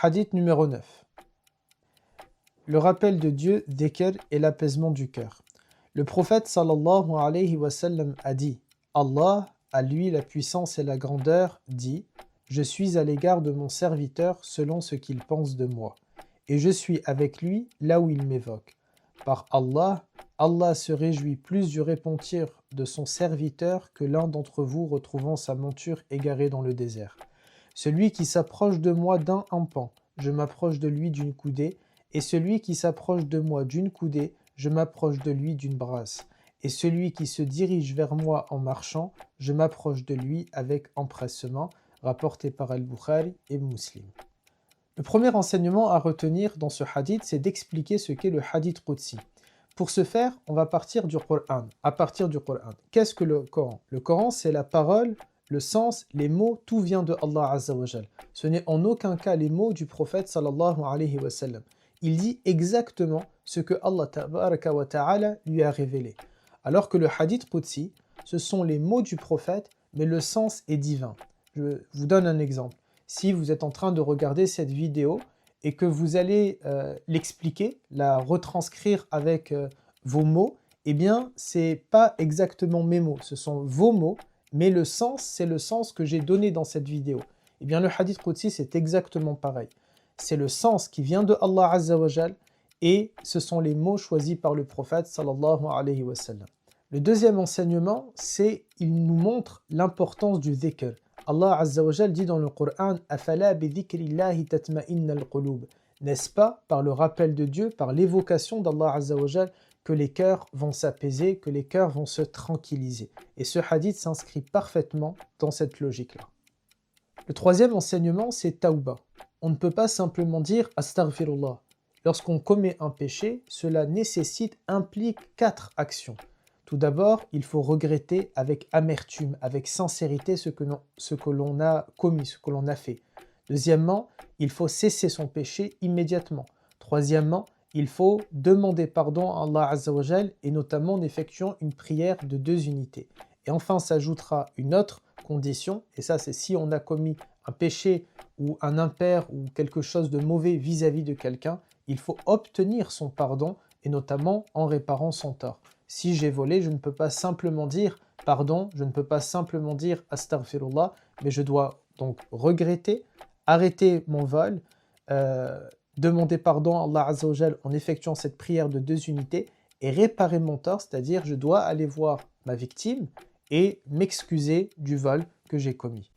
Hadith numéro 9. Le rappel de Dieu, dhikr et l'apaisement du cœur. Le prophète sallallahu alayhi wa sallam a dit: Allah, à lui la puissance et la grandeur, dit: Je suis à l'égard de mon serviteur selon ce qu'il pense de moi, et je suis avec lui là où il m'évoque. Par Allah, Allah se réjouit plus du repentir de son serviteur que l'un d'entre vous retrouvant sa monture égarée dans le désert. Celui qui s'approche de moi d'un pan, je m'approche de lui d'une coudée, et celui qui s'approche de moi d'une coudée, je m'approche de lui d'une brasse. Et celui qui se dirige vers moi en marchant, je m'approche de lui avec empressement, rapporté par Al-Bukhari et Muslim. Le premier enseignement à retenir dans ce hadith, c'est d'expliquer ce qu'est le hadith Qudsi. Pour ce faire, on va partir du Coran. À partir du Coran. Qu'est-ce que le Coran? Le Coran, c'est la parole, le sens, les mots, tout vient de Allah Azza wa Jal. Ce n'est en aucun cas les mots du prophète sallallahu alayhi wa sallam. Il dit exactement ce que Allah tabaraka wa ta'ala lui a révélé. Alors que le hadith Qudsi, ce sont les mots du prophète, mais le sens est divin. Je vous donne un exemple. Si vous êtes en train de regarder cette vidéo et que vous allez l'expliquer, la retranscrire avec vos mots, eh bien, c'est pas exactement mes mots, ce sont vos mots, mais le sens, c'est le sens que j'ai donné dans cette vidéo. Eh bien, le hadith Qudsi, c'est exactement pareil. C'est le sens qui vient de Allah Azza wa Jal et ce sont les mots choisis par le prophète sallallahu alayhi wa sallam. Le deuxième enseignement, c'est il nous montre l'importance du dhikr. Allah Azza wa Jal dit dans le Coran: Afala bi dhikrillahi tatma'innal qulub. N'est-ce pas par le rappel de Dieu, par l'évocation d'Allah Azza wa Jal, que les cœurs vont s'apaiser, que les cœurs vont se tranquilliser. Et ce hadith s'inscrit parfaitement dans cette logique-là. Le troisième enseignement, c'est Tawbah. On ne peut pas simplement dire Astaghfirullah. Lorsqu'on commet un péché, cela implique 4 actions. Tout d'abord, il faut regretter avec amertume, avec sincérité ce que l'on a commis, ce que l'on a fait. Deuxièmement, il faut cesser son péché immédiatement. Troisièmement, il faut demander pardon à Allah Azza wa Jal et notamment en effectuant une prière de 2 unités. Et enfin s'ajoutera une autre condition, et ça c'est si on a commis un péché ou un impair ou quelque chose de mauvais vis-à-vis de quelqu'un, il faut obtenir son pardon et notamment en réparant son tort. Si j'ai volé, je ne peux pas simplement dire pardon, je ne peux pas simplement dire astaghfirullah, mais je dois donc regretter, arrêter mon vol, demander pardon à Allah Azza wa Jal en effectuant cette prière de 2 unités et réparer mon tort, c'est-à-dire je dois aller voir ma victime et m'excuser du vol que j'ai commis.